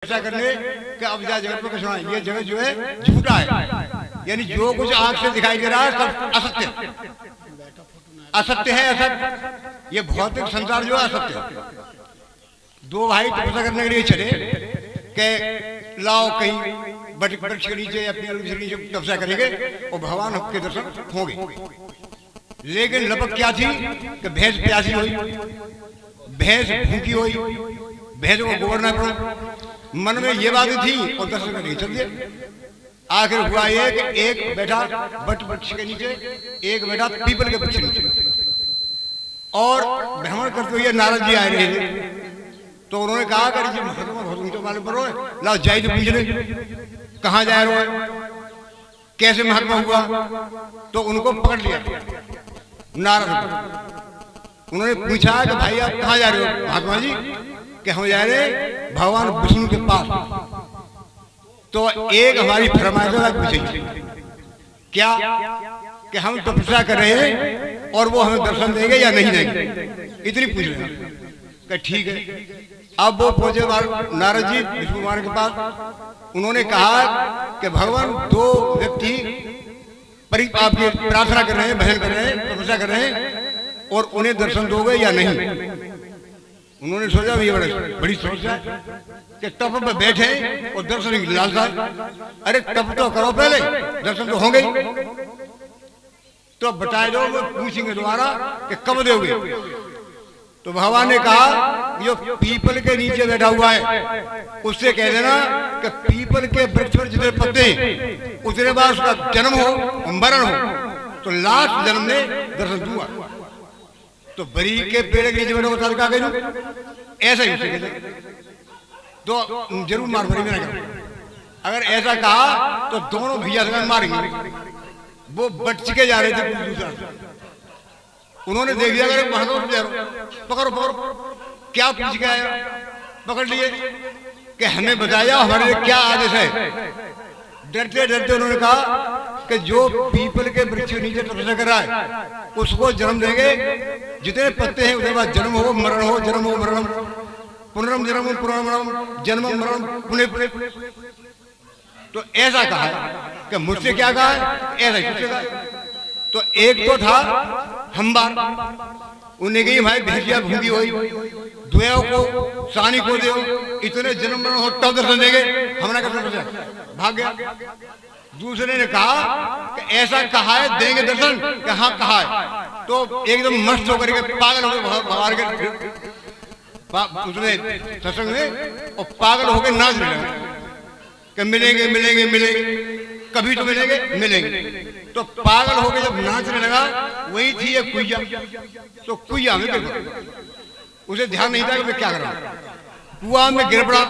ऐसा करने कि अब जा जगत में कहा ये जगत जो है झूठा है, यानी जो कुछ आंख से दिखाई दे रहा है सब असत्य असत्य है। असत्य ये भौतिक संसार जो है असत्य है। दो भाई तपस्या करने के लिए चले कि लाओ कहीं वृक्ष के नीचे या पेड़ के नीचे तपस्या करेंगे और भगवान के दर्शन होंगे। लेकिन लपक क्या थी कि भैंस प्यासी हुई, भैंस भूखी हुई, भैंस को गोबर ना पड़ा, मन में ये बातें थी और दर्शन करके चल दिए। आखिर हुआ ये कि एक बैठा वट वृक्ष के नीचे, एक बैठा पीपल के वृक्ष के नीचे, और भ्रमण करते हुए नारद जी आए रहे थे। तो उन्होंने कहा कि जी महात्मा बहुत ऊंचे मालूम पड़ रहा है, लाओ जाइए तो पूछ ले कहाँ जा रहे हो, कैसे महात्मा हुआ। तो उनको पकड़ लिया नारद को। उन्होंने पूछा कि भाई आप कहाँ जा रहे हो महात्मा जी, कि हम जा रहे भगवान विष्णु के पास। तो एक हमारी फरमाइश पूछेगी क्या कि हम तपस्या कर रहे हैं और वो हमें दर्शन देंगे या नहीं देंगे, इतनी पूछ रहे हैं। ठीक है। अब वो पहुंचे नारद जी विष्णु भगवान के पास। उन्होंने कहा कि भगवान दो व्यक्ति आपकी प्रार्थना कर रहे हैं, भजन कर रहे हैं, तपस्या कर रहे हैं, और उन्हें दर्शन दोगे या नहीं। उन्होंने सोचा ये बड़ी समस्या है कि तप पर बैठे और दर्शन की लालसा। अरे तप तो करो पहले, दर्शन तो होंगे। तो बताए दो, वो पूछेंगे दोबारा कि कब दोगे। तो भगवान ने कहा जो पीपल के नीचे बैठा हुआ है उससे कह देना कि पीपल के वृक्ष पर जितने पत्ते हैं उतने बाद उसका जन्म हो मरण हो तो लास्ट जन्म में दर्शन दूंगा। तो बरी के पेड़ के नीचे बैठा होता ऐसा ही उसे तो जरूर मार भरी में ना। अगर ऐसा कहा तो दोनों भैया से मारेंगे। वो बच चुके जा रहे थे दूसरा। उन्होंने देख लिया पकड़ो पकड़ो, क्या पूछ के आया, पकड़ लिए कि हमें बताया हमारे लिए क्या आदेश है। डरते डरते उन्होंने कहा कि जो पीपल के वृक्ष के नीचे तपस्या कर रहा है उसको जन्म देंगे, जितने पत्ते हैं उसके बाद जन्म हो मरण हो, जन्म हो मरण, पुनरम जन्म पुनर्मरणम, जन्म मरण पुनः। तो ऐसा कहा है कि मुझसे क्या कहा है, ऐसा ही मुझसे कहा। तो एक तो था हम्बार, उन्हें कही भाई भैंसिया भूखी हुई, द्वयों को सानी को दो, इतने जन्म मरण हो तब दर्शन देंगे, हमने कैसे भाग गया। दूसरे ने कहा कि ऐसा कहा है देंगे दर्शन, कहाँ कहा है। तो एकदम मस्त होकर के पागल होकर बाहर के उसने सत्संग में और पागल होकर नाचने लगा कि मिलेंगे मिलेंगे मिलेंगे, कभी तो मिलेंगे मिलेंगे। तो पागल होकर जब नाचने लगा वही थी ये कुइया। तो कुइया में गिर पड़ा, उसे ध्यान नहीं था कि मैं क्या कर रहा हूं। कुआं में गिर पड़ा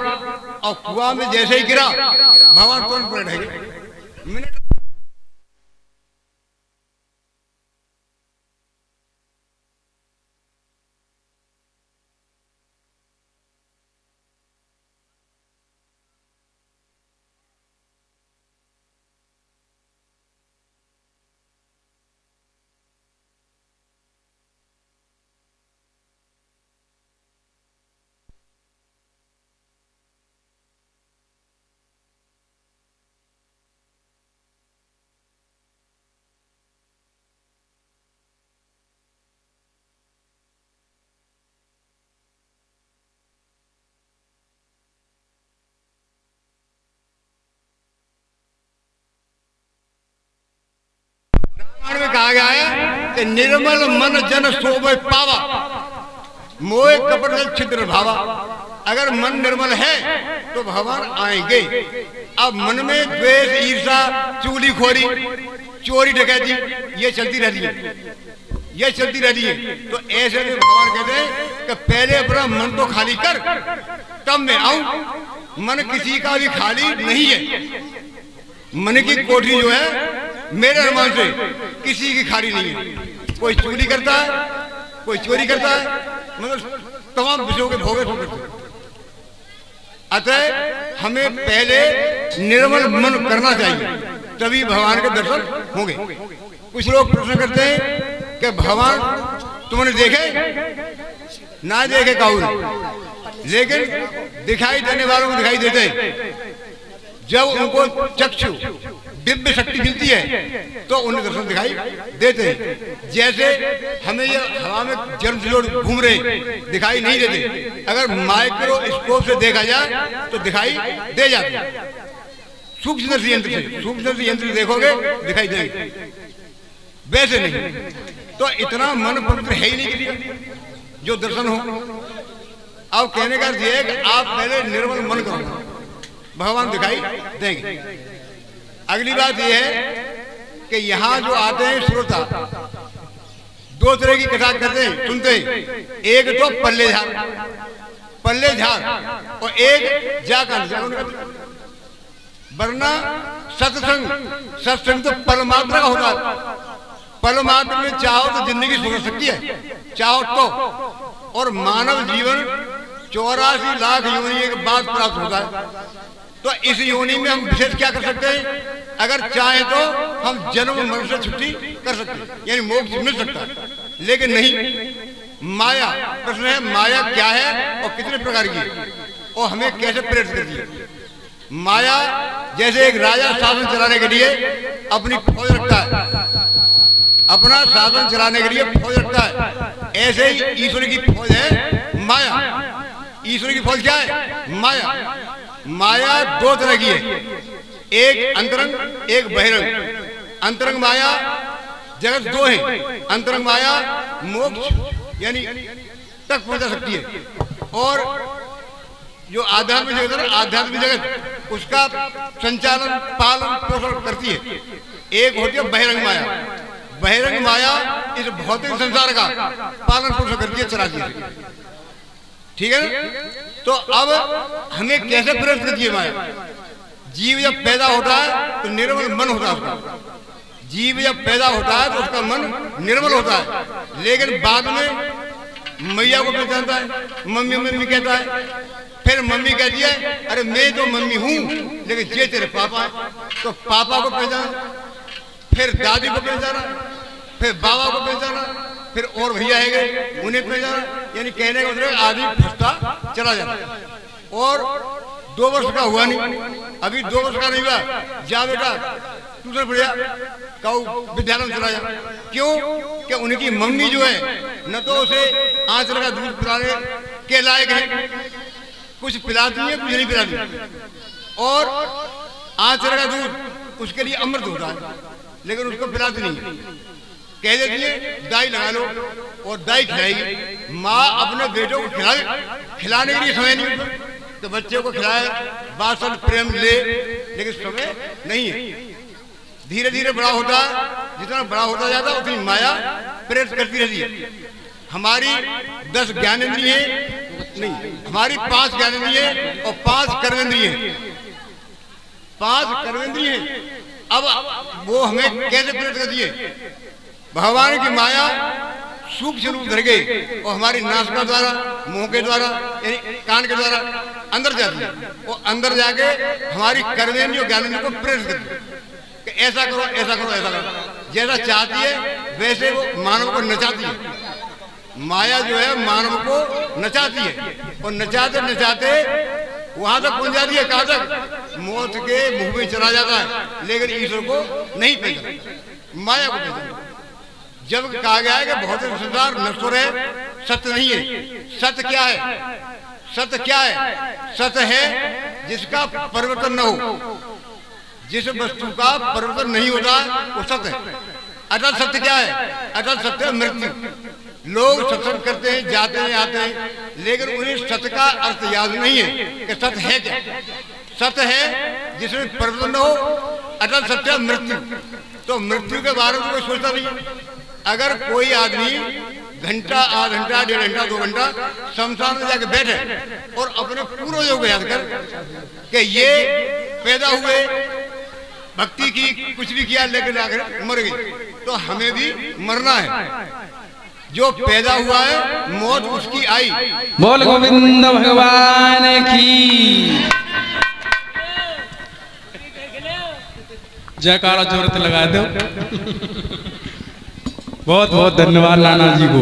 और कुआं में जैसे ही गिरा भगवान तुरंत पलट गए मिनट। में कहा गया है कि निर्मल मन जन शोभे पावा, मोह कपट छिद्र भावा। अगर मन निर्मल है तो भगवान आएंगे। अब मन में द्वेष, ईर्षा, चुगलीखोरी, चोरी डकैती ये चलती रहती है, ये चलती रहती है। तो ऐसे में भगवान कहते हैं कि पहले अपना मन तो खाली कर तब मैं आऊं। मन किसी का भी खाली नहीं है। मन की कोठरी जो है मेरे अनुमान से किसी की खाली नहीं है। कोई चोरी करता है, कोई चोरी करता है, मतलब तमाम विषयों के भोगे करते हैं। अतः हमें पहले निर्मल मन करना चाहिए, तभी भगवान के दर्शन होंगे। कुछ लोग प्रश्न करते हैं कि भगवान तुमने देखे ना देखे काऊ, लेकिन दिखाई देने वालों को दिखाई देते हैं। जब उनको चक्षु दिव्य शक्ति मिलती है तो उन्हें दर्शन दिखाई देते हैं। जैसे हमें ये हवा में जर्मलोड घूम रहे दिखाई नहीं देते, अगर माइक्रोस्कोप से देखा जाए तो दिखाई दे जाते। सूक्ष्मदर्शी यंत्र से देखोगे दिखाई देंगे, वैसे नहीं। तो इतना मन पवित्र है ही नहीं किसी जो दर्शन हो। अब कहने का अर्थ ये है कि आप पहले निर्मल मन करो, भगवान दिखाई देंगे। अगली बात यह है कि यहाँ जो आते हैं श्रोता, दो तरह की कथा करते हैं, सुनते हैं। एक तो पल्ले झाड़ और एक जाकर, वरना सत्संग तो परमात्मा का होता है। परमात्मा में चाहो तो जिंदगी सुधर सकती है, चाहो तो। और मानव जीवन 84 लाख योनि के बाद प्राप्त होता है। तो इस योनि में हम विशेष क्या कर सकते हैं? अगर चाहें तो हम जन्म मरण से छुट्टी कर सकते हैं, यानी मोक्ष मिल सकता है। लेकिन नहीं, माया, प्रश्न है माया क्या है और कितने प्रकार की है और हमें कैसे प्रेरित करती है। माया जैसे एक राजा शासन चलाने के लिए अपनी फौज रखता है, अपना शासन चलाने के लिए फौज रखता है, ऐसे ही ईश्वर की फौज है माया। ईश्वर की फौज क्या है? माया। माया दो तरह की है, एक अंतरंग, एक बहिरंग। अंतरंग माया जगत दो है। अंतरंग माया मोक्ष यानी तक पहुंचा सकती है, और जो आध्यात्मिक जगत है, आध्यात्मिक जगत उसका संचालन पालन पोषण करती है। एक होती है बहिरंग माया। बहिरंग माया इस भौतिक संसार का पालन पोषण करती है, चलाती है। ठीक है ना? तो अब हमें कैसे प्रेरित करती है माया? जीव जब पैदा होता है तो निर्मल मन होता है उसका। जीव जब पैदा होता है तो उसका मन निर्मल होता है, लेकिन बाद में मैया को पहचानता है, मम्मी मम्मी कहता है। फिर मम्मी कहती है अरे मैं तो मम्मी हूँ लेकिन ये तेरे पापा है, तो पापा को पहचाना, फिर दादी को पहचाना, फिर बाबा को पहचाना, फिर और भैया है उन्हें पहचाना। यानी कहने का मतलब आदमी फंसता चला जाता। और 2 वर्ष का हुआ नहीं, अभी 2 वर्ष का नहीं हुआ, जा बेटा ट्यूशन पढ़िया, कहो विद्यालय में चला जा। क्यों? कि उनकी मम्मी जो है न तो उसे आंचल का दूध पिलाने के लायक है, कुछ पिलाती है कुछ नहीं पिलाती। और आंचल का दूध उसके लिए अमृत होता है, लेकिन उसको पिलाती नहीं है। कह देती है दाई लगा लो और दाई खिलाएगी। माँ अपने बेटों को खिलाने के लिए समय नहीं होता, तो बच्चे को खिलाए, बासल प्रेम ले, लेकिन समय नहीं है। धीरे धीरे बड़ा होता है, जितना बड़ा होता जाता है उतनी माया प्रेरित करती रहती है। हमारी 10 ज्ञानेंद्रिय नहीं, हमारी 5 ज्ञानेंद्रिय और 5 कर्मेंद्रिय हैं। 5 कर्मेंद्रिय हैं। अब वो हमें कैसे प्रेरित करती है? भगवान की माया सूक्ष्म रूप धर गई और हमारी नासिका द्वारा, मुंह के द्वारा, यानी कान के द्वारा अंदर जाती है। और अंदर जाके हमारी कर्मेंद्रिय ज्ञानेंद्रिय को प्रेरित करती है कि ऐसा करो ऐसा करो ऐसा करो। जैसा चाहती है वैसे वो मानव को नचाती है। माया जो है मानव को नचाती है, और नचाते नचाते वहां तक पहुंच जाती है, कहां तक? मौत के मुंह में चला जाता है, लेकिन ईश्वर को नहीं पहचानता, माया को पहचानता। जब कहा गया है कि भौतिक संसार नश्वर है, सत्य नहीं है। सत्य क्या है? सत्य क्या है? सत्य है जिसका परिवर्तन न हो, जिस वस्तु का परिवर्तन नहीं होता वो सत्य है। अटल सत्य क्या है? अटल सत्य है मृत्यु। लोग सत्संग करते हैं, जाते हैं, आते हैं, लेकिन उन्हें सत्य का अर्थ याद नहीं है कि सत्य है क्या। सत्य है जिसमें परिवर्तन न हो, अटल सत्य है मृत्यु। तो मृत्यु के बारे में कोई सोचता नहीं है। अगर कोई आदमी घंटा, आधा घंटा, 1.5 घंटा, 2 घंटा शमशान में जाके बैठे और अपने पूर्वजों को याद कर कि ये पैदा हुए, भक्ति की, कुछ भी किया, लेकिन आखिर मर गई, तो हमें भी मरना है। जो पैदा हुआ है मौत उसकी आई। बोल गोविंद भगवान की जयकारा जोरत लगा दो। बहुत बहुत धन्यवाद नाना जी को।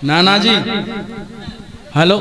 नाना जी हेलो